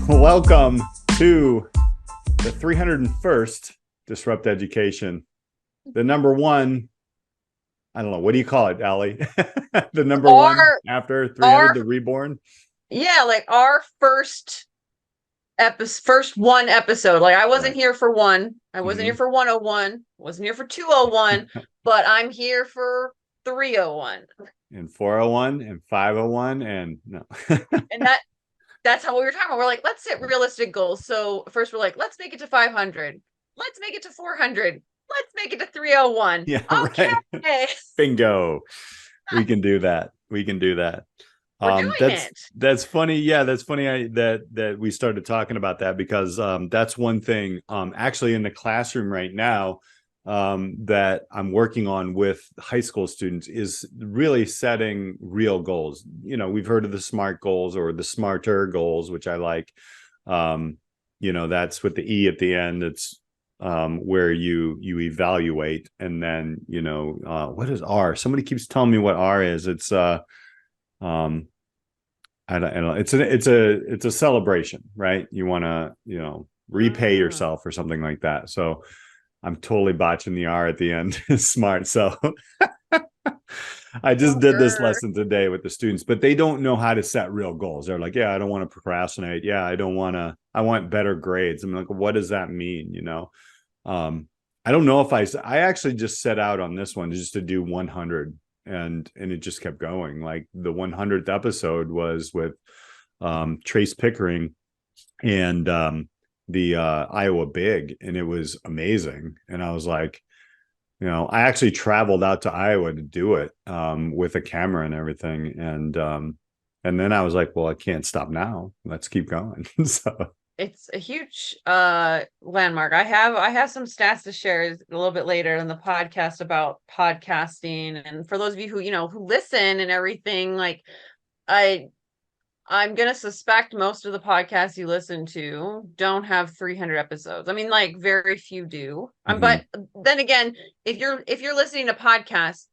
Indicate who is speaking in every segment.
Speaker 1: Welcome to the 301st Disrupt Education. The number one, I don't know, what do you call it, Alli? The number one after 300, the reborn?
Speaker 2: Yeah, like our first episode. Like I wasn't here for one. I wasn't here for 101. Wasn't here for 201, but I'm here for 301.
Speaker 1: And 401 and 501 and no.
Speaker 2: And that's how we were talking about. We're like, let's set realistic goals. So first we're like, let's make it to 500. Let's make it to 400. Let's make it to 301.
Speaker 1: Yeah,
Speaker 2: okay.
Speaker 1: Right. Bingo. We can do that. We can do that.
Speaker 2: We're doing it.
Speaker 1: That's funny. Yeah, that's funny that we started talking about that because that's one thing actually in the classroom right now that I'm working on with high school students is really setting real goals. You know, we've heard of the SMART goals or the smarter goals, which I like. You know, that's with the E at the end. It's where you evaluate, and then you know what is R? Somebody keeps telling me what R is. It's I don't know. It's a celebration, right? You want to repay yourself or something like that. So I'm totally botching the R at the end. Smart. So I just did this lesson today with the students, but they don't know how to set real goals. They're like, yeah, I don't want to procrastinate. Yeah, I want better grades. I'm like, what does that mean? You know, I don't know if I actually just set out on this one just to do 100. And it just kept going. Like the 100th episode was with Trace Pickering and the Iowa Big, and it was amazing. And I was like, you know, I actually traveled out to Iowa to do it with a camera and everything. And then I was like, well, I can't stop now. Let's keep going. So
Speaker 2: it's a huge landmark. I have some stats to share a little bit later in the podcast about podcasting. And for those of you who listen and everything, like I'm gonna suspect most of the podcasts you listen to don't have 300 episodes. I mean, like very few do. But then again, if you're listening to podcasts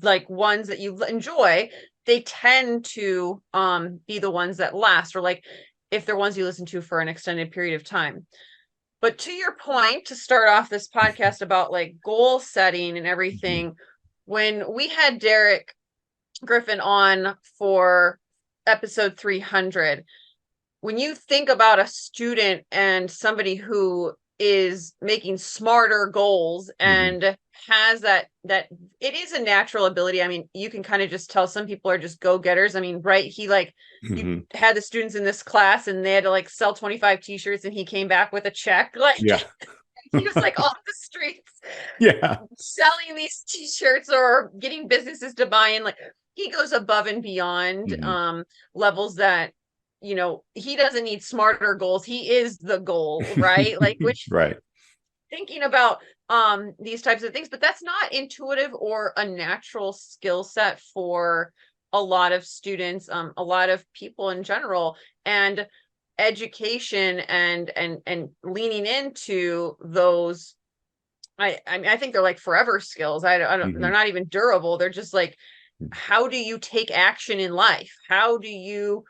Speaker 2: like ones that you enjoy, they tend to be the ones that last, or like if they're ones you listen to for an extended period of time. But to your point, to start off this podcast about like goal setting and everything, when we had Derek Griffin on for episode 300, when you think about a student and somebody who is making smarter goals and has that it is a natural ability. I mean, you can kind of just tell some people are just go-getters. I mean, right, he like you had the students in this class and they had to like sell 25 t-shirts and he came back with a check. Like he was like off the streets selling these t-shirts or getting businesses to buy in. Like he goes above and beyond levels that he doesn't need smarter goals. He is the goal, right? Like, which thinking about these types of things, but that's not intuitive or a natural skill set for a lot of students, a lot of people in general. And education and leaning into those, I mean, I think they're like forever skills. I don't they're not even durable. They're just like, how do you take action in life? How do you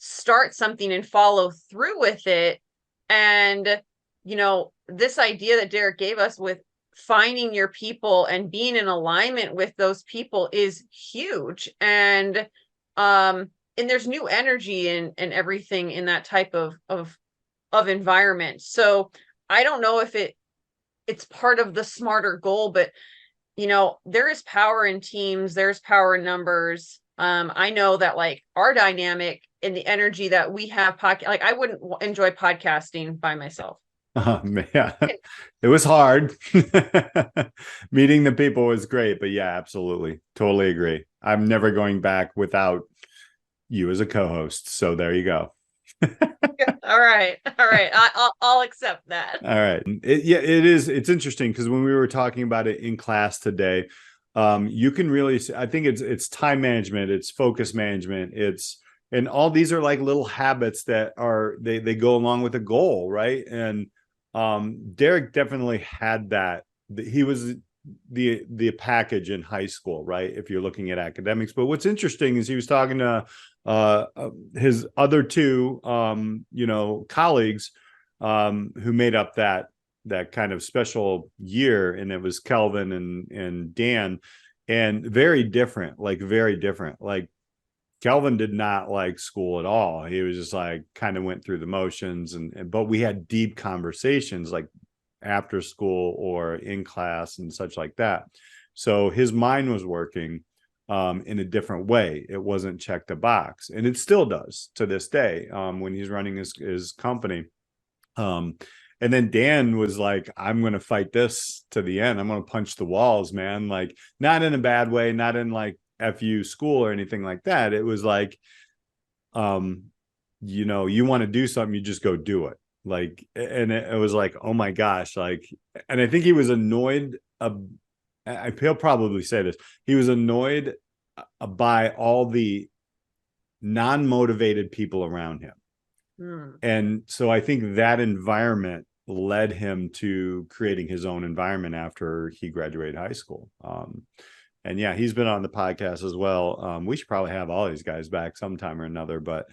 Speaker 2: start something and follow through with it? And this idea that Derek gave us with finding your people and being in alignment with those people is huge. And there's new energy and everything in that type of environment. So I don't know if it's part of the smarter goal, but there is power in teams, there's power in numbers. I know that like our dynamic and the energy that we have, like I wouldn't enjoy podcasting by myself.
Speaker 1: Yeah, it was hard. Meeting the people was great, but yeah, absolutely, totally agree. I'm never going back without you as a co-host. So there you go.
Speaker 2: All right. I'll accept that.
Speaker 1: All right. It is. It's interesting because when we were talking about it in class today, you can really, I think it's time management, it's focus management, and all these are like little habits that are, they go along with a goal, right? And Derek definitely had that. He was the package in high school, right? If you're looking at academics. But what's interesting is he was talking to his other two, colleagues, who made up that kind of special year, and it was Kelvin and Dan, and very different. Like Kelvin did not like school at all. He was just like kind of went through the motions, but we had deep conversations like after school or in class and such like that. So his mind was working in a different way. It wasn't checked a box, and it still does to this day when he's running his company. And then Dan was like, I'm going to fight this to the end. I'm going to punch the walls, man. Like, not in a bad way, not in like FU school or anything like that. It was like, you want to do something, you just go do it. Like, and it was like, oh my gosh. Like, and I think he was annoyed. He'll probably say this. He was annoyed by all the non-motivated people around him. And so I think that environment led him to creating his own environment after he graduated high school. And yeah, he's been on the podcast as well. We should probably have all these guys back sometime or another, but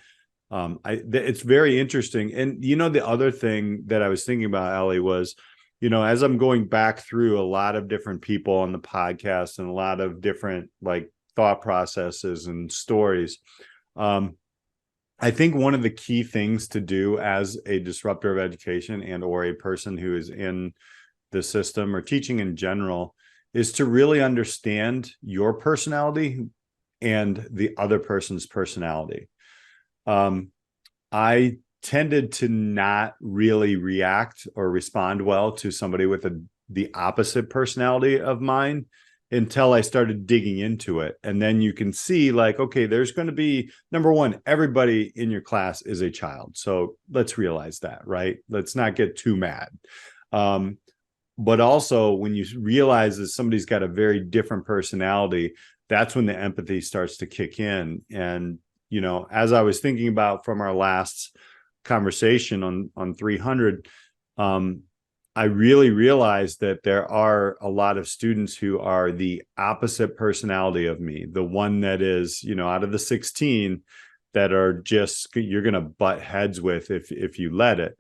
Speaker 1: it's very interesting. And the other thing that I was thinking about, Alli, was, as I'm going back through a lot of different people on the podcast and a lot of different like thought processes and stories, I think one of the key things to do as a disruptor of education and or a person who is in the system or teaching in general is to really understand your personality and the other person's personality. I tended to not really react or respond well to somebody with the opposite personality of mine until I started digging into it. And then you can see like, okay, there's going to be, number one, everybody in your class is a child. So let's realize that, right? Let's not get too mad. But also when you realize that somebody's got a very different personality, that's when the empathy starts to kick in. And, as I was thinking about from our last conversation on 300, I really realized that there are a lot of students who are the opposite personality of me, the one that is, out of the 16 that are just, you're going to butt heads with if you let it.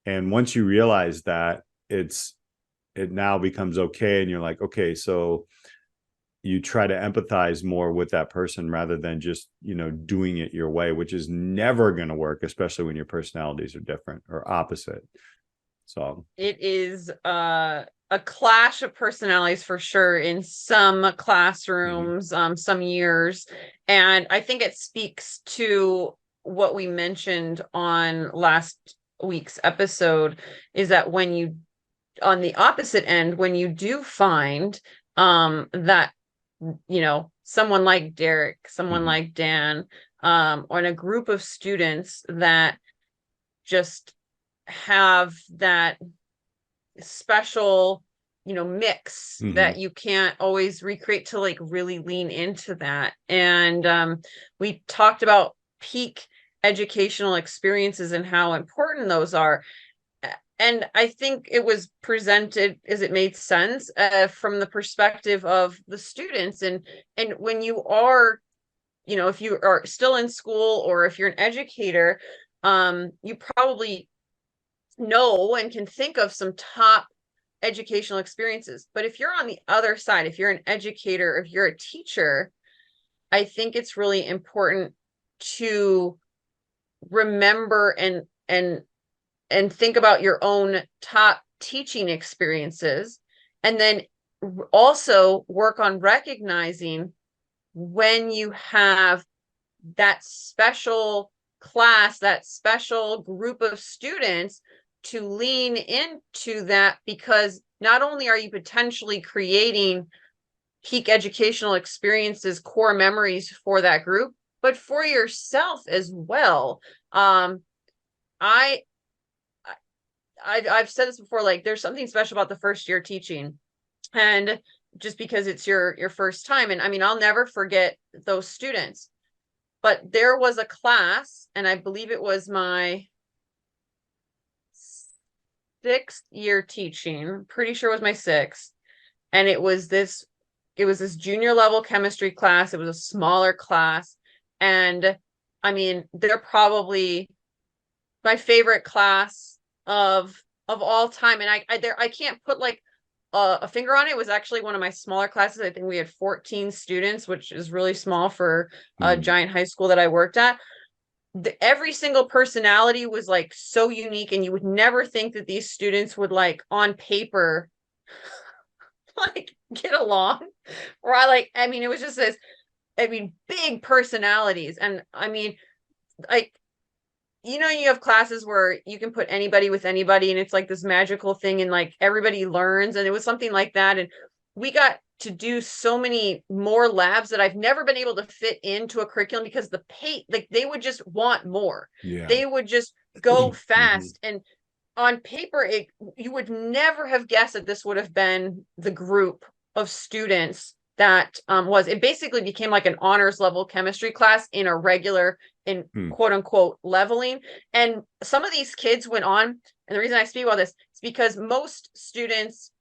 Speaker 1: And once you realize that, it now becomes okay. And you're like, okay, so you try to empathize more with that person rather than just, doing it your way, which is never going to work, especially when your personalities are different or opposite. So
Speaker 2: it is a clash of personalities for sure in some classrooms, some years. And I think it speaks to what we mentioned on last week's episode, is that on the opposite end, when you do find that, someone like Derek, someone like Dan, or in a group of students that just have that special mix that you can't always recreate, to like really lean into that. And we talked about peak educational experiences and how important those are, and I think it was presented as it made sense from the perspective of the students. And when you are, if you are still in school or if you're an educator, you probably know and can think of some top educational experiences. But if you're on the other side, if you're an educator, if you're a teacher, I think it's really important to remember and think about your own top teaching experiences, and then also work on recognizing when you have that special class, that special group of students, to lean into that, because not only are you potentially creating peak educational experiences, core memories for that group, but for yourself as well. I've said this before, like there's something special about the first year teaching, and just because it's your first time. And I mean, I'll never forget those students, but there was a class, and I believe it was my 6th year teaching, pretty sure it was my 6th. And it was this junior level chemistry class. It was a smaller class. And I mean, they're probably my favorite class of all time. And I can't put like a finger on it. It was actually one of my smaller classes. I think we had 14 students, which is really small for a giant high school that I worked at. Every single personality was like so unique, and you would never think that these students would like on paper like get along. Or I mean, it was just this, I mean, big personalities. And I mean, like, you know, you have classes where you can put anybody with anybody and it's like this magical thing and like everybody learns. And it was something like that. And we got to do so many more labs that I've never been able to fit into a curriculum because like they would just want more.
Speaker 1: Yeah.
Speaker 2: They would just go fast. And on paper, you would never have guessed that this would have been the group of students that it basically became like an honors level chemistry class in a regular, in quote unquote leveling. And some of these kids went on, and the reason I speak about this is because most students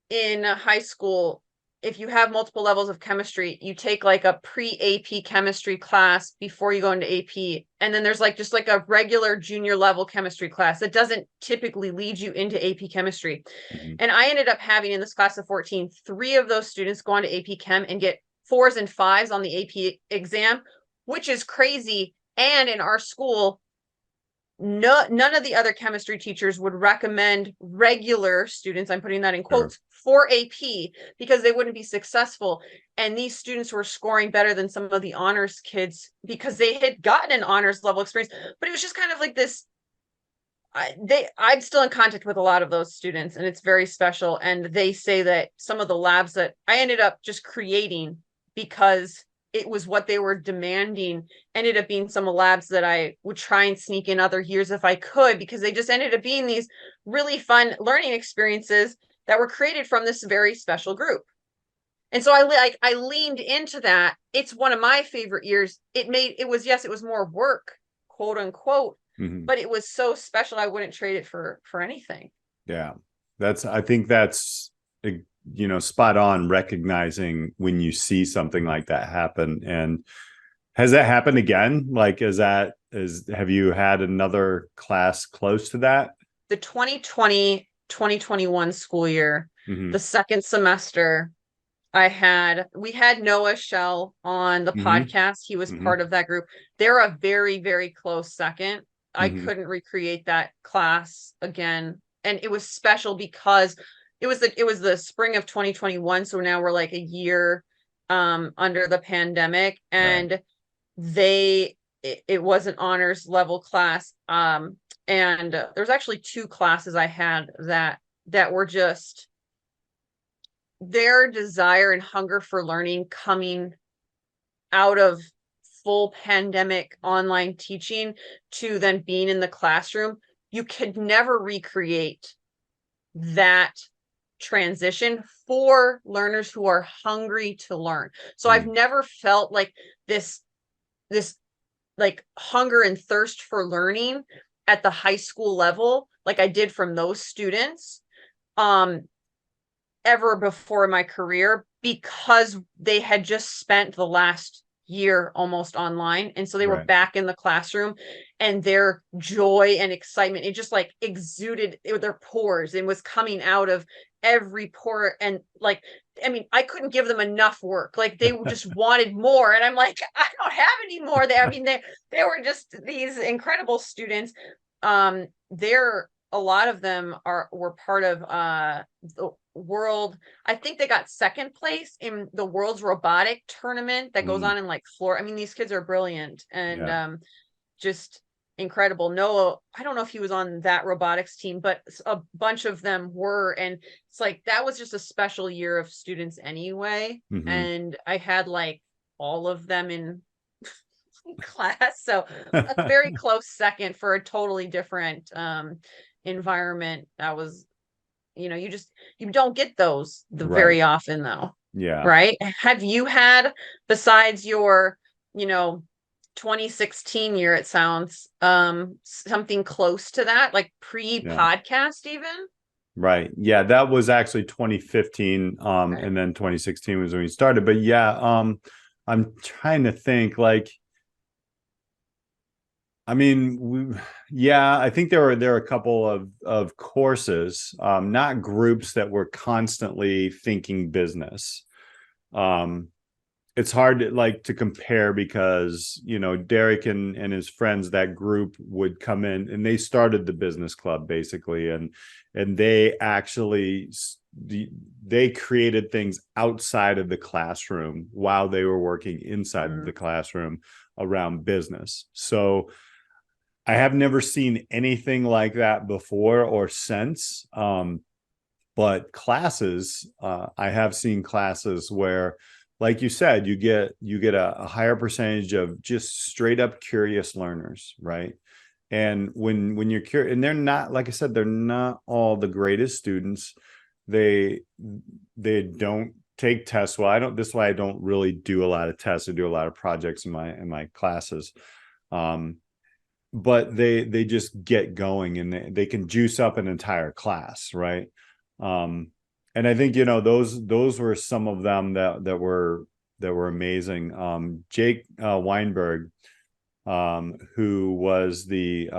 Speaker 2: in high school, if you have multiple levels of chemistry, you take like a pre-AP chemistry class before you go into AP. And then there's like just like a regular junior level chemistry class that doesn't typically lead you into AP chemistry. And I ended up having in this class of 14, 3 of those students go on to AP Chem and get 4s and 5s on the AP exam, which is crazy. And in our school, none of the other chemistry teachers would recommend regular students, I'm putting that in quotes, for AP because they wouldn't be successful. And these students were scoring better than some of the honors kids because they had gotten an honors level experience. But it was just kind of like this. I'm still in contact with a lot of those students, and it's very special. And they say that some of the labs that I ended up just creating because it was what they were demanding ended up being some labs that I would try and sneak in other years if I could, because they just ended up being these really fun learning experiences that were created from this very special group. And so I leaned into that. It's one of my favorite years. It was more work, quote unquote, but it was so special. I wouldn't trade it for anything.
Speaker 1: Yeah. I think that's, you know, spot on, recognizing when you see something like that happen. And has that happened again? Like, have you had another class close to that?
Speaker 2: The 2020-2021 school year, the second semester, we had Noah Shell on the podcast. He was part of that group. They're a very, very close second. I couldn't recreate that class again. And it was special because it was the spring of 2021. So now we're like a year under the pandemic, and it was an honors level class. And there's actually 2 classes I had that were just their desire and hunger for learning coming out of full pandemic online teaching to then being in the classroom. You could never recreate that transition for learners who are hungry to learn. So I've never felt like this like hunger and thirst for learning at the high school level like I did from those students ever before in my career, because they had just spent the last year almost online, and so they were back in the classroom, and their joy and excitement, it just like exuded their pores and was coming out of every pore. And like, I mean, I couldn't give them enough work. Like they just wanted more, and I'm like, I don't have any more there. I mean, they were just these incredible students. A lot of them were part of the world. I think they got second place in the world's robotic tournament that goes on in like Florida. I mean, these kids are brilliant and just incredible. Noah, I don't know if he was on that robotics team, but a bunch of them were. And it's like, that was just a special year of students anyway. And I had like all of them in class. So a very close second for a totally different environment. That was, you know, you don't get those very often though.
Speaker 1: Yeah.
Speaker 2: Right. Have you had, besides your, 2016 year, it sounds, something close to that, like pre-podcast even?
Speaker 1: Right. Yeah, that was actually 2015. And then 2016 was when we started. But yeah, I'm trying to think, like, I mean, yeah, I think there are a couple of courses, not groups that were constantly thinking business. Um, it's hard to like to compare because Derek and his friends, that group would come in and they started the business club basically, and they actually they created things outside of the classroom while they were working inside of the classroom around business. So I have never seen anything like that before or since. But classes, I have seen classes where, like you said, you get a higher percentage of just straight up curious learners, right? And when you're curious, and they're not, like I said, they're not all the greatest students. They they don't take tests well. I don't. This is why I don't really do a lot of tests. I do a lot of projects in my classes. Um, but they just get going and they can juice up an entire class, right? And I think those were some of them that were amazing. Jake Weinberg, who was he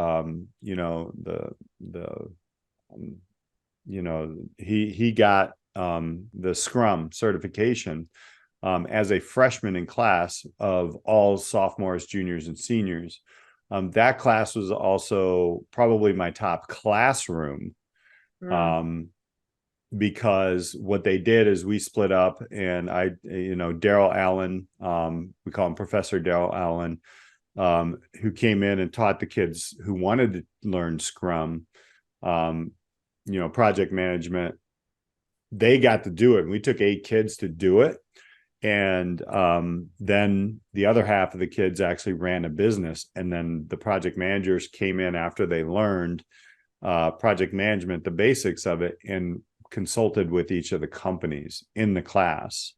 Speaker 1: got the Scrum certification as a freshman in class of all sophomores, juniors, and seniors. That class was also probably my top classroom, because what they did is we split up, and Daryl Allen, we call him Professor Daryl Allen, who came in and taught the kids who wanted to learn Scrum, project management. They got to do it. We took 8 kids to do it. And then the other half of the kids actually ran a business. And then the project managers came in after they learned project management, the basics of it, and consulted with each of the companies in the class.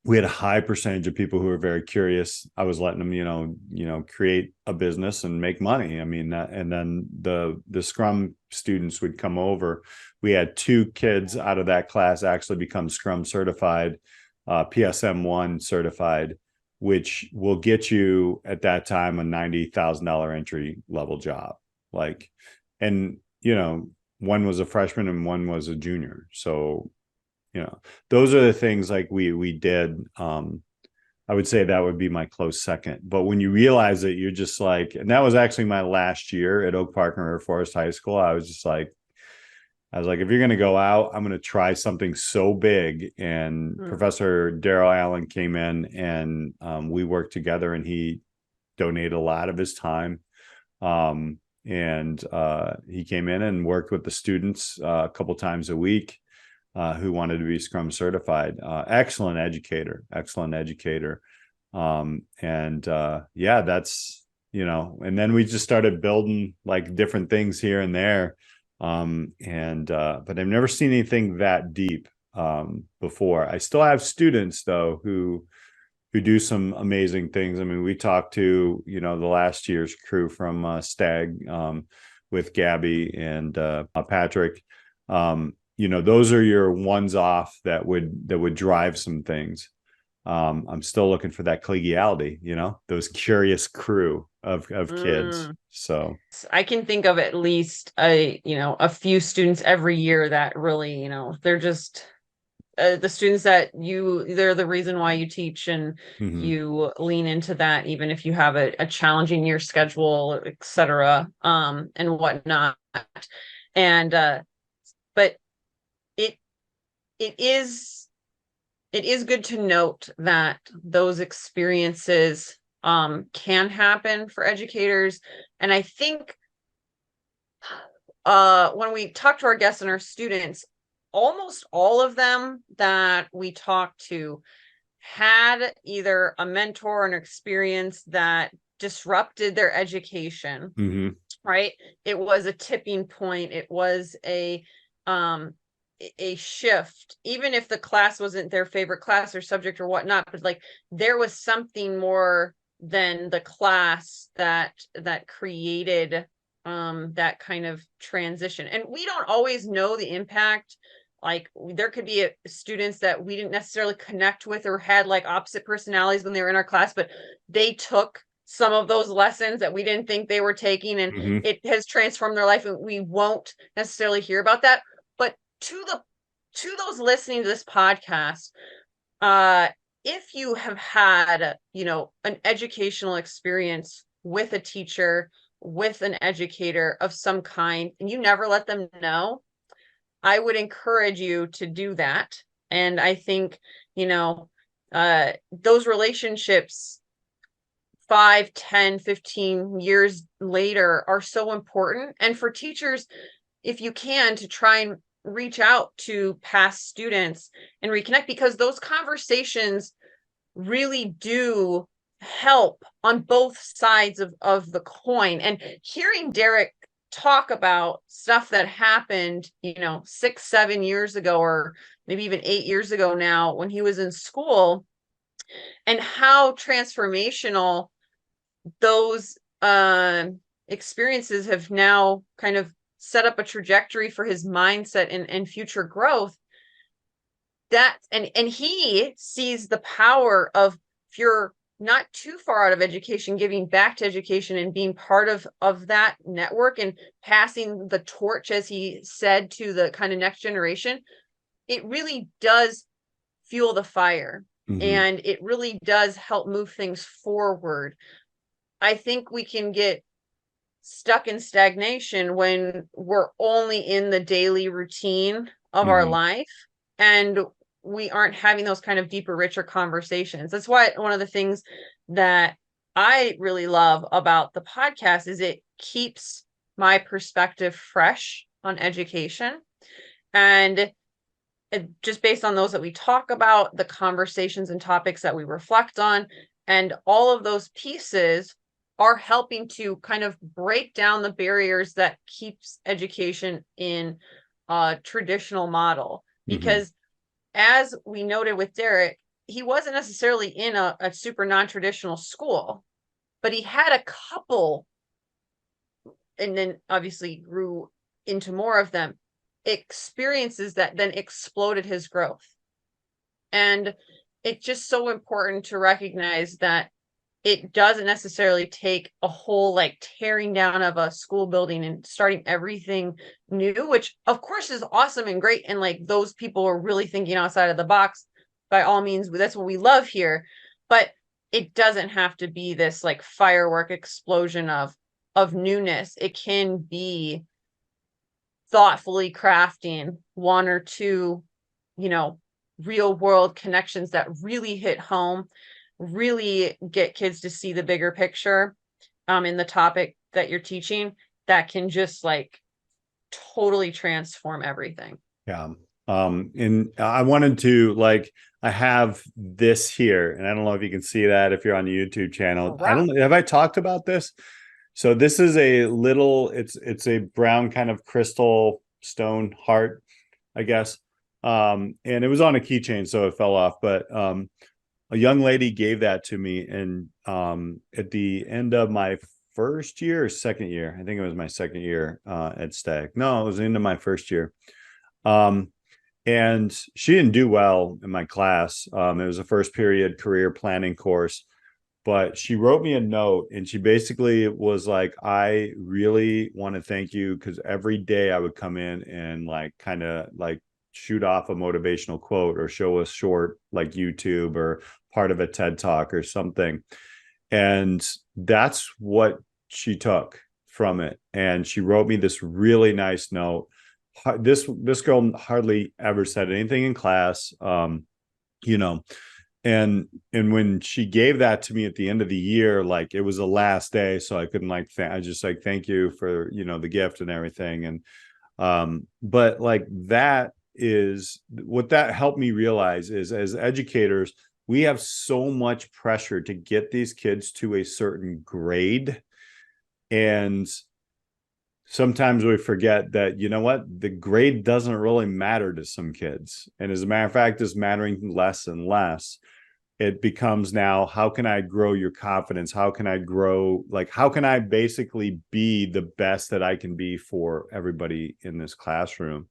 Speaker 1: We had a high percentage of people who were very curious. I was letting them, create a business and make money. I mean, and then the Scrum students would come over. We had 2 kids out of that class actually become Scrum certified, PSM1 certified, which will get you at that time a $90,000 entry level job. And one was a freshman and one was a junior. So those are the things like we did. I would say that would be my close second. But when you realize that, you're just like, and that was actually my last year at Oak Park and River Forest High School. I was like, if you're going to go out, I'm going to try something so big. And Professor Daryl Allen came in, and we worked together, and he donated a lot of his time. And he came in and worked with the students a couple times a week, who wanted to be Scrum certified. Excellent educator. Yeah, that's, and then we just started building like different things here and there. But I've never seen anything that deep before. I still have students though who do some amazing things. I mean, we talked to, the last year's crew from Stag, with Gabby and Patrick. Those are your ones off that would drive some things. I'm still looking for that collegiality, those curious crew of kids. So
Speaker 2: I can think of at least a few students every year that really, they're just the students that they're the reason why you teach, and you lean into that, even if you have a challenging year schedule, etc., and whatnot. And but it is good to note that those experiences can happen for educators. And I think when we talk to our guests and our students, almost all of them that we talked to had either a mentor or an experience that disrupted their education, right? It was a tipping point. It was a shift, even if the class wasn't their favorite class or subject or whatnot, but like there was something more than the class that created that kind of transition. And we don't always know the impact. Like there could be students that we didn't necessarily connect with or had like opposite personalities when they were in our class, but they took some of those lessons that we didn't think they were taking, and it has transformed their life, and we won't necessarily hear about that. But to those listening to this podcast, if you have had, an educational experience with a teacher, with an educator of some kind, and you never let them know, I would encourage you to do that. And I think, those relationships 5, 10, 15 years later are so important. And for teachers, if you can, to try and reach out to past students and reconnect, because those conversations really do help on both sides of the coin. And hearing Derek talk about stuff that happened, 6, 7 years ago, or maybe even 8 years ago now, when he was in school, and how transformational those experiences have now kind of set up a trajectory for his mindset and future growth. That and he sees the power of, if you're not too far out of education, giving back to education and being part of that network and passing the torch, as he said, to the kind of next generation. It really does fuel the fire, and it really does help move things forward. I think we can get stuck in stagnation when we're only in the daily routine of our life, and we aren't having those kind of deeper, richer conversations. That's why one of the things that I really love about the podcast is it keeps my perspective fresh on education. And just based on those that we talk about, the conversations and topics that we reflect on, and all of those pieces are helping to kind of break down the barriers that keeps education in a traditional model. Because as we noted with Derek, he wasn't necessarily in a super non-traditional school, but he had a couple, and then obviously grew into more of them, experiences that then exploded his growth. And it's just so important to recognize that it doesn't necessarily take a whole tearing down of a school building and starting everything new, which of course is awesome and great. And those people are really thinking outside of the box. By all means, that's what we love here. But it doesn't have to be this firework explosion of newness. It can be thoughtfully crafting one or two, real world connections that really hit home, really get kids to see the bigger picture in the topic that you're teaching, that can just totally transform everything.
Speaker 1: Yeah. And I wanted to I have this here, and I don't know if you can see that if you're on the YouTube channel.
Speaker 2: Wow.
Speaker 1: I don't know, have I talked about this? So this is a little, it's a brown kind of crystal stone heart, I guess. And it was on a keychain, so it fell off, but a young lady gave that to me, and at the end of my first year or second year, I think it was my second year at Stag. No, it was the end of my first year. And she didn't do well in my class. It was a first period career planning course, but she wrote me a note, and she basically was like, I really want to thank you, because every day I would come in and kind of shoot off a motivational quote or show a short YouTube or part of a TED talk or something. And that's what she took from it. And she wrote me this really nice note. This girl hardly ever said anything in class, and when she gave that to me at the end of the year, it was the last day, so I couldn't I just thank you for the gift and everything. And but that is what that helped me realize is, as educators, we have so much pressure to get these kids to a certain grade, and sometimes we forget that, the grade doesn't really matter to some kids. And as a matter of fact, it's mattering less and less. It becomes now, how can I grow your confidence? How can I grow, how can I basically be the best that I can be for everybody in this classroom?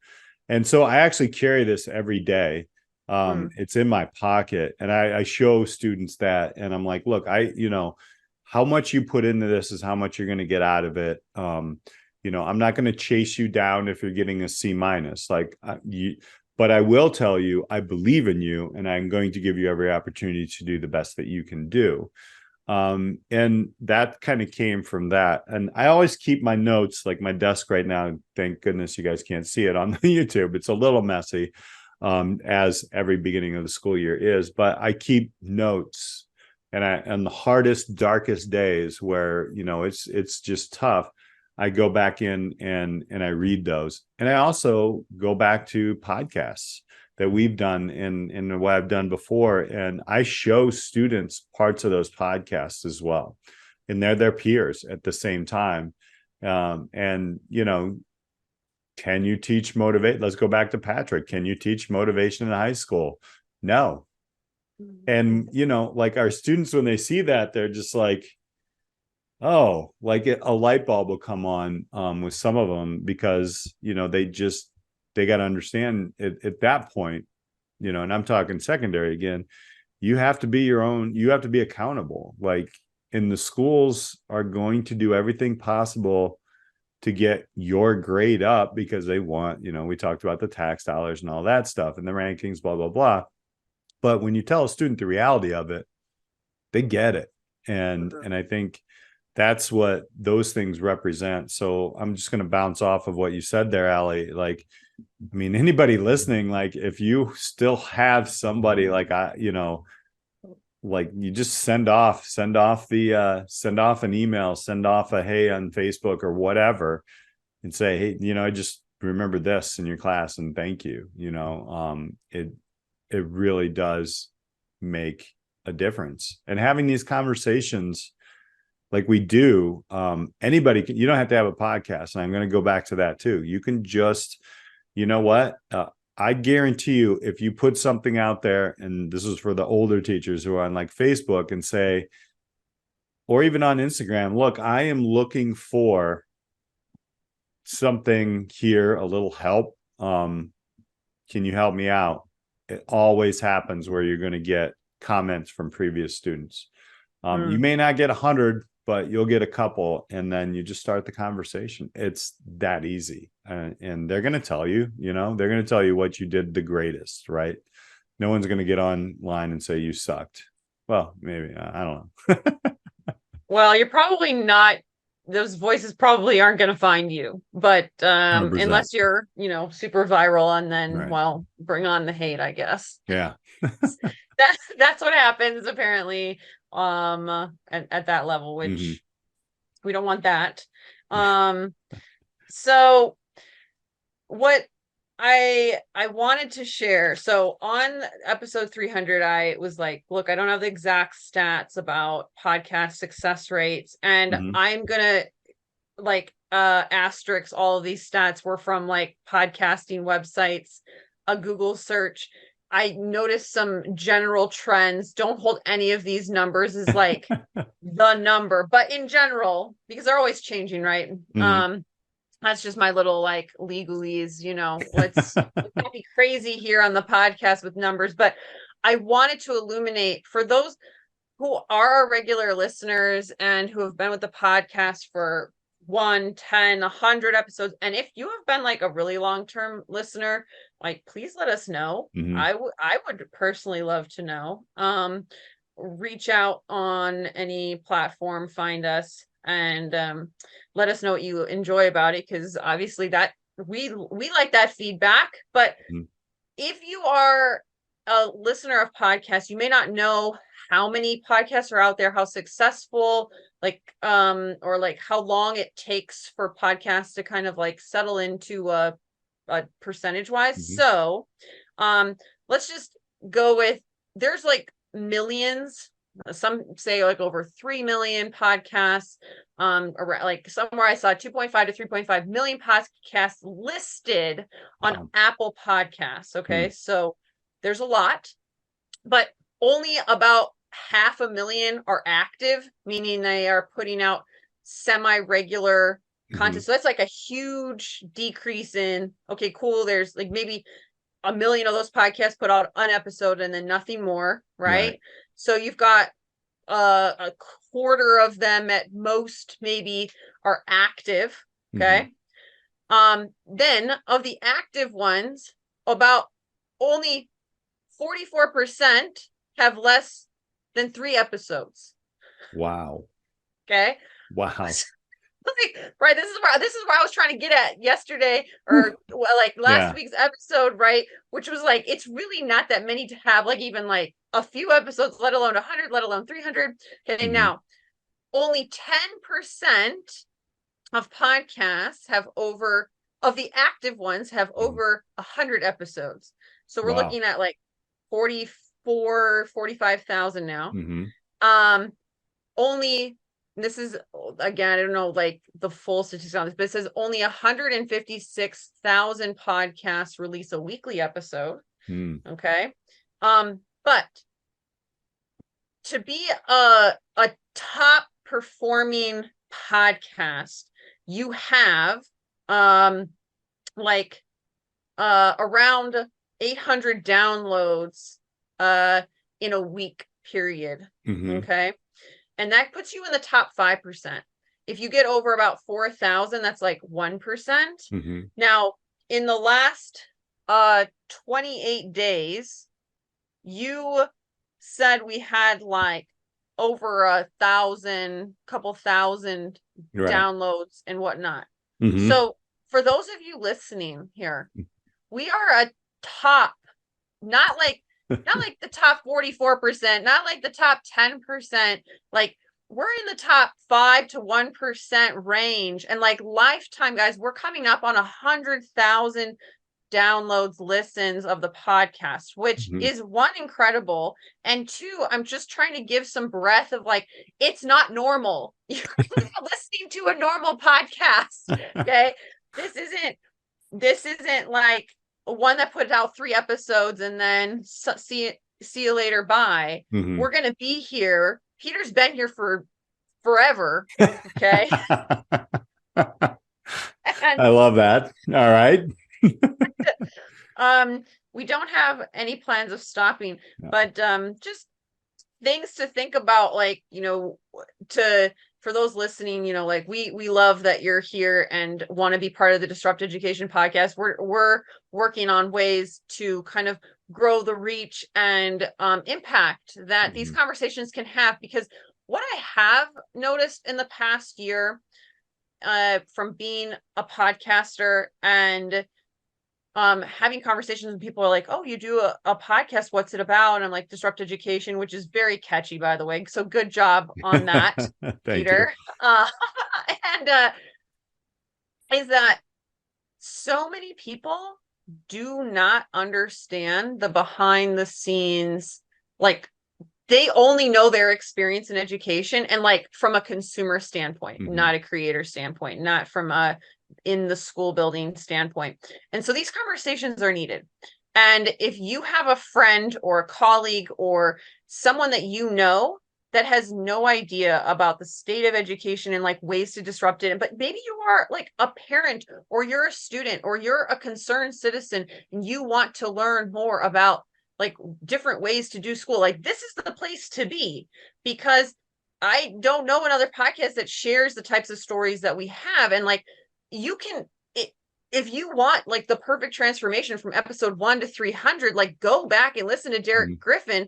Speaker 1: And so I actually carry this every day. It's in my pocket, and I show students that, and I'm like, look, how much you put into this is how much you're going to get out of it. You know, I'm not going to chase you down if you're getting a C minus, like but I will tell you, I believe in you, and I'm going to give you every opportunity to do the best that you can do. And that kind of came from that. And I always keep my notes, like my desk right now. Thank goodness you guys can't see it on the YouTube. It's a little messy, as every beginning of the school year is, but I keep notes, and the hardest, darkest days where, you know, it's just tough, I go back in and I read those. And I also go back to podcasts that we've done and what I've done before. And I show students parts of those podcasts as well. And they're their peers at the same time. And, you know, can you teach motivate? Let's go back to Patrick. Can you teach motivation in high school? No. And, you know, like our students, when they see that, they're just like, oh, like a light bulb will come on with some of them, because, you know, they got to understand at that point, you know, and I'm talking secondary again, you have to be your own, you have to be accountable. Like, and the schools are going to do everything possible to get your grade up because they want, you know, we talked about the tax dollars and all that stuff and the rankings, blah, blah, blah. But when you tell a student the reality of it, they get it. And I think that's what those things represent. So I'm just going to bounce off of what you said there, Alli. Like, I mean, anybody listening, like if you still have somebody like, you know, like you just send off an email, send off a hey on Facebook or whatever, and say, hey, you know, I just remember this in your class and thank you. You know, it really does make a difference. And having these conversations like we do, anybody can, you don't have to have a podcast. And I'm going to go back to that too. You can just, you know what? I guarantee you, if you put something out there, and this is for the older teachers who are on like Facebook, and say, or even on Instagram, look, I am looking for something here, a little help. Can you help me out? It always happens where you're going to get comments from previous students. You may not get 100, but you'll get a couple, and then you just start the conversation. It's that easy. And they're going to tell you, you know, they're going to tell you what you did the greatest, right? No one's going to get online and say you sucked. Well, maybe, I don't know.
Speaker 2: Well, you're probably not, those voices probably aren't going to find you, but
Speaker 1: 100%.
Speaker 2: unless you're, you know, super viral, and then,
Speaker 1: Right.
Speaker 2: well, bring on the hate, I guess.
Speaker 1: Yeah.
Speaker 2: That's what happens apparently at that level, which we don't want that. So what I wanted to share, so on episode 300, I was like, look, I don't have the exact stats about podcast success rates, and I'm gonna like asterisk all of these stats were from like podcasting websites, a Google search. I noticed some general trends. Don't hold any of these numbers as like the number, but in general, because they're always changing, right? That's just my little like legalese, you know, let's not be crazy here on the podcast with numbers. But I wanted to illuminate for those who are our regular listeners and who have been with the podcast for 1, 10, 100 episodes. And if you have been like a really long-term listener, like, please let us know. I would personally love to know. Reach out on any platform, find us, and let us know what you enjoy about it, because obviously that we like that feedback. But if you are a listener of podcasts, you may not know how many podcasts are out there, how successful, like or like how long it takes for podcasts to kind of like settle into a percentage wise. So let's just go with, there's like millions, some say like over 3 million podcasts, around, like somewhere I saw 2.5 to 3.5 million podcasts listed on Apple Podcasts. Okay, so there's a lot, but only about 500,000 are active, meaning they are putting out semi-regular content. So that's like a huge decrease in, okay, cool, there's like maybe 1 million of those podcasts put out an episode and then nothing more, right? So you've got a quarter of them at most maybe are active. Okay. Then of the active ones, about only 44% have less than 3 episodes.
Speaker 1: Wow.
Speaker 2: Okay.
Speaker 1: Wow.
Speaker 2: Right. This is where I was trying to get at yesterday, or like last week's episode, right? Which was like, it's really not that many to have like even like a few episodes, let alone 100, let alone 300. Okay. Now, only 10% of podcasts of the active ones have over 100 episodes. So we're looking at like 45,000 now. Only, this is, again, I don't know like the full statistics on this, but it says only 156,000 podcasts release a weekly episode. Okay. But to be a top performing podcast, you have like around 800 downloads in a week period. Okay. And that puts you in the top 5%. If you get over about 4,000, that's like 1%. Now, in the last 28 days, you said we had like over 1,000, couple thousand downloads and whatnot. So for those of you listening here, we are a top, not like the top 44%, not like the top 10%, like we're in the top 5 to 1% range. And like lifetime, guys, we're coming up on 100,000 downloads, listens of the podcast, which is one, incredible, and two, I'm just trying to give some breath of like, it's not normal. You're not listening to a normal podcast. Okay. This isn't like one that put out 3 episodes and then see you later, bye. We're gonna be here. Peter's been here for forever. Okay.
Speaker 1: I love that. All right.
Speaker 2: We don't have any plans of stopping, but just things to think about, like, for those listening, like we love that you're here and want to be part of the Disrupt Education podcast. We're working on ways to kind of grow the reach and impact that these conversations can have, because what I have noticed in the past year from being a podcaster and having conversations with people are like, oh, you do a podcast, what's it about? And I'm like, Disrupt Education, which is very catchy, by the way. So good job on that, Peter. And is that so many people do not understand the behind the scenes, like they only know their experience in education and like from a consumer standpoint, not a creator standpoint, not from a in the school building standpoint. And so these conversations are needed. And if you have a friend or a colleague or someone that you know that has no idea about the state of education and like ways to disrupt it, but maybe you are like a parent or you're a student or you're a concerned citizen and you want to learn more about like different ways to do school, like this is the place to be, because I don't know another podcast that shares the types of stories that we have. And like, you can, if you want like the perfect transformation from episode 1 to 300, like go back and listen to Derek Griffin,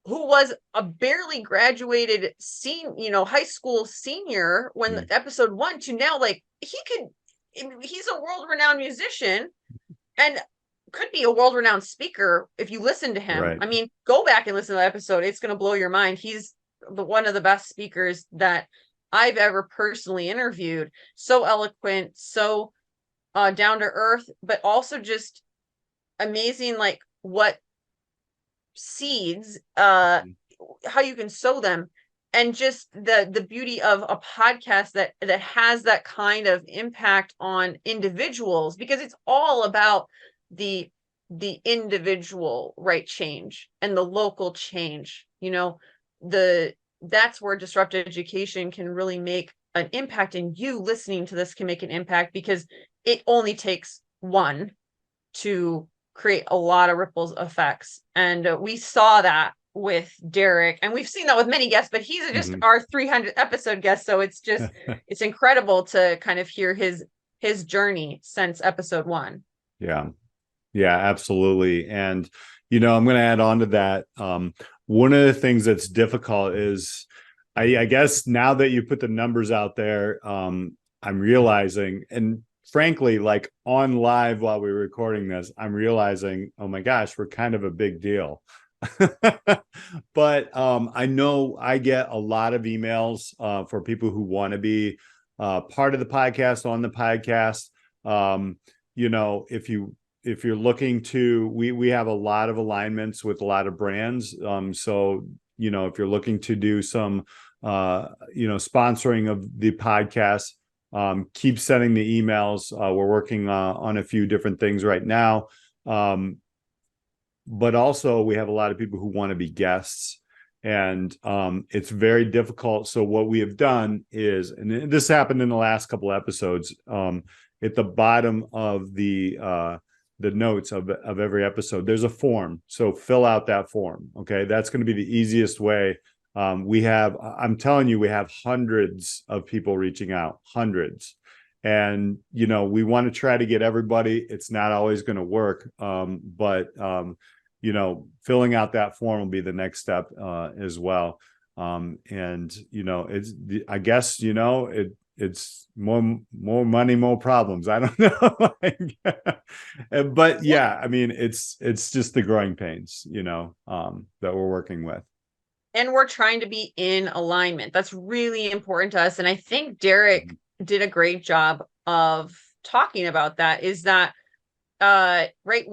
Speaker 2: who was a barely graduated high school senior when episode 1 to now, like he's a world-renowned musician and could be a world-renowned speaker if you listen to him. I mean, go back and listen to the episode. It's going to blow your mind. He's one of the best speakers that I've ever personally interviewed. So eloquent, so down to earth, but also just amazing, like what seeds, how you can sow them, and just the beauty of a podcast that has that kind of impact on individuals, because it's all about the individual, right, change and the local change. That's where Disrupt Education can really make an impact, and you listening to this can make an impact, because it only takes one to create a lot of ripples effects. And we saw that with Derek, and we've seen that with many guests, but he's just our 300th episode guest. So it's just, it's incredible to kind of hear his journey since episode 1.
Speaker 1: Yeah. Yeah, absolutely. And, I'm going to add on to that. One of the things that's difficult is, I guess now that you put the numbers out there, I'm realizing, and frankly, like on live while we were recording this, I'm realizing, oh my gosh, we're kind of a big deal. But I know I get a lot of emails for people who want to be part of the podcast, on the podcast. If you're looking to, we have a lot of alignments with a lot of brands. So, if you're looking to do some, sponsoring of the podcast, keep sending the emails. We're working on a few different things right now. But also we have a lot of people who want to be guests, and it's very difficult. So what we have done is, and this happened in the last couple of episodes, at the bottom of the notes of every episode, there's a form. So fill out that form. Okay. That's going to be the easiest way. I'm telling you, we have hundreds of people reaching out, hundreds. And, we want to try to get everybody. It's not always going to work. But filling out that form will be the next step as well. I guess, it's more money, more problems. I don't know. But yeah, I mean, it's just the growing pains, that we're working with.
Speaker 2: And we're trying to be in alignment. That's really important to us. And I think Derek did a great job of talking about that, is that, right.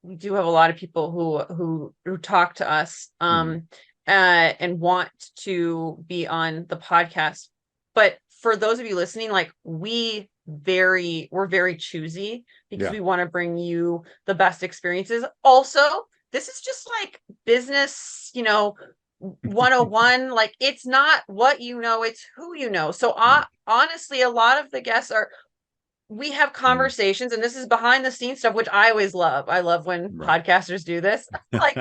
Speaker 2: We do have a lot of people who talk to us, and want to be on the podcast. But for those of you listening, like we're very choosy, because we want to bring you the best experiences. Also, this is just like business, 101. Like, it's not what it's who you know. So honestly, a lot of the guests we have conversations, and this is behind the scenes stuff, which I always love. I love when podcasters do this. Like,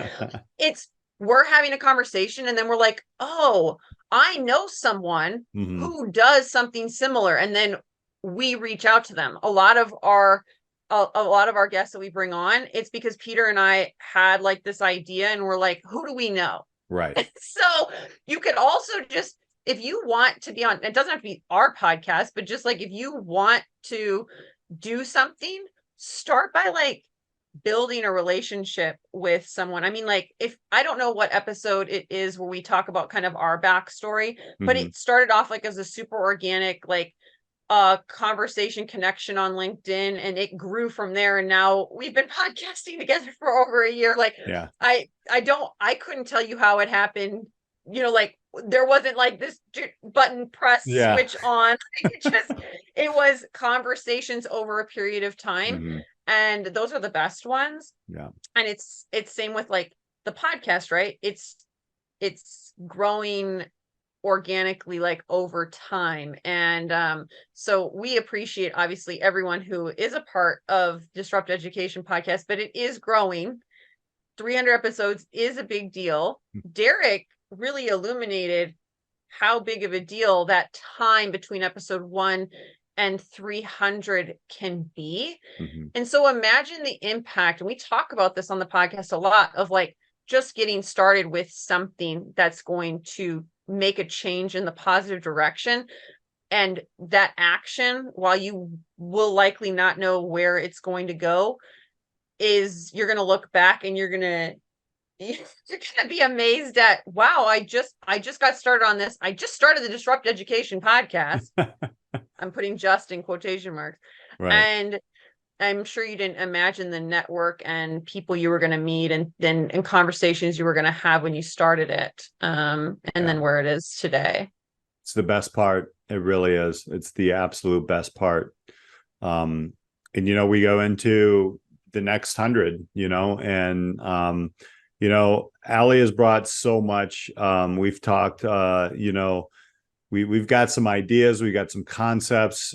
Speaker 2: we're having a conversation, and then we're like, oh, I know someone who does something similar. And then we reach out to them. A lot of our guests that we bring on, it's because Peter and I had like this idea, and we're like, who do we know?
Speaker 1: Right.
Speaker 2: So you could also just, if you want to be on, it doesn't have to be our podcast, but just like, if you want to do something, start by like building a relationship with someone. I mean, like, if I don't know what episode it is where we talk about kind of our backstory, but it started off like as a super organic, like conversation connection on LinkedIn, and it grew from there. And now we've been podcasting together for over a year. Like, I couldn't tell you how it happened. Like, there wasn't like this button press switch on. It was conversations over a period of time. And those are the best ones. Yeah. And it's same with like the podcast, right? It's growing organically, like over time. And so we appreciate obviously everyone who is a part of Disrupt Education podcast, but it is growing. 300 episodes is a big deal. Derek really illuminated how big of a deal that time between episode 1 and 300 can be. And so imagine the impact, and we talk about this on the podcast a lot, of like just getting started with something that's going to make a change in the positive direction. And that action, while you will likely not know where it's going to go, is you're going to look back and you're going to be amazed at, wow, I just got started on this. I just started the Disrupt Education podcast. I'm putting just in quotation marks. Right. And I'm sure you didn't imagine the network and people you were going to meet, and conversations you were going to have when you started it. And then where it is today.
Speaker 1: It's the best part. It really is. It's the absolute best part. And, we go into the next 100, and, Alli has brought so much. We've talked, we've got some ideas. We got some concepts.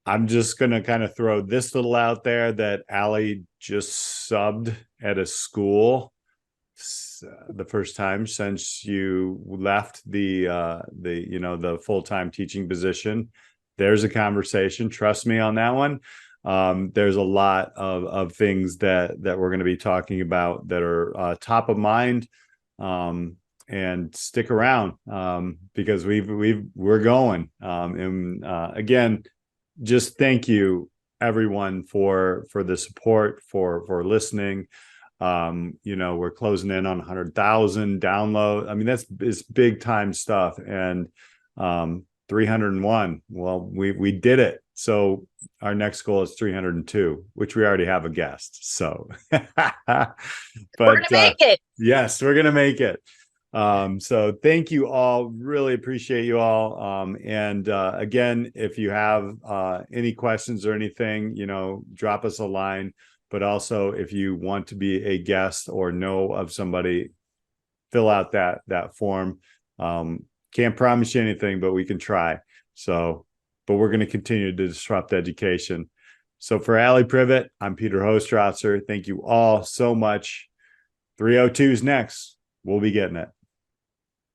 Speaker 1: I'm just going to kind of throw this little out there, that Alli just subbed at a school the first time since you left the full-time teaching position. There's a conversation. Trust me on that one. There's a lot of things that we're going to be talking about that are top of mind. And stick around because we're going. And again, just thank you everyone for the support, for listening. We're closing in on 100,000 download. I mean, it's big time stuff. And 301. Well, we did it. So our next goal is 302, which we already have a guest. So, but
Speaker 2: we're gonna make it.
Speaker 1: Yes, we're gonna make it. So thank you all. Really appreciate you all. And again, if you have any questions or anything, drop us a line. But also, if you want to be a guest or know of somebody, fill out that form. Can't promise you anything, but we can try. So, but we're going to continue to disrupt education. So for Alli Privitt, I'm Peter Hostrawser. Thank you all so much. 302 is next. We'll be getting it.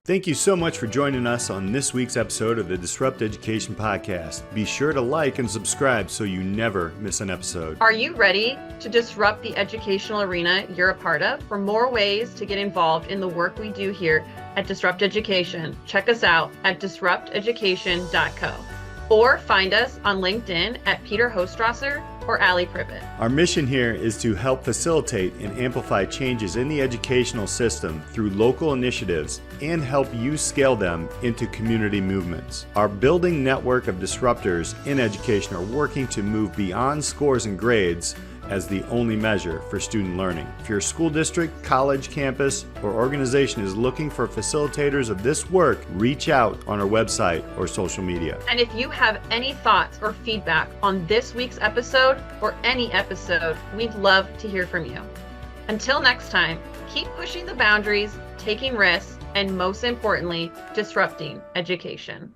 Speaker 1: Thank you so much for joining us on this week's episode of the Disrupt Education Podcast. Be sure to like and subscribe so you never miss an episode.
Speaker 2: Are you ready to disrupt the educational arena you're a part of? For more ways to get involved in the work we do here at Disrupt Education, check us out at disrupteducation.co or find us on LinkedIn at Peter Hostrawser or Alli Privitt.
Speaker 1: Our mission here is to help facilitate and amplify changes in the educational system through local initiatives and help you scale them into community movements. Our building network of disruptors in education are working to move beyond scores and grades as the only measure for student learning. If your school district, college, campus, or organization is looking for facilitators of this work, reach out on our website or social media.
Speaker 2: And if you have any thoughts or feedback on this week's episode or any episode, we'd love to hear from you. Until next time, keep pushing the boundaries, taking risks, and most importantly, disrupting education.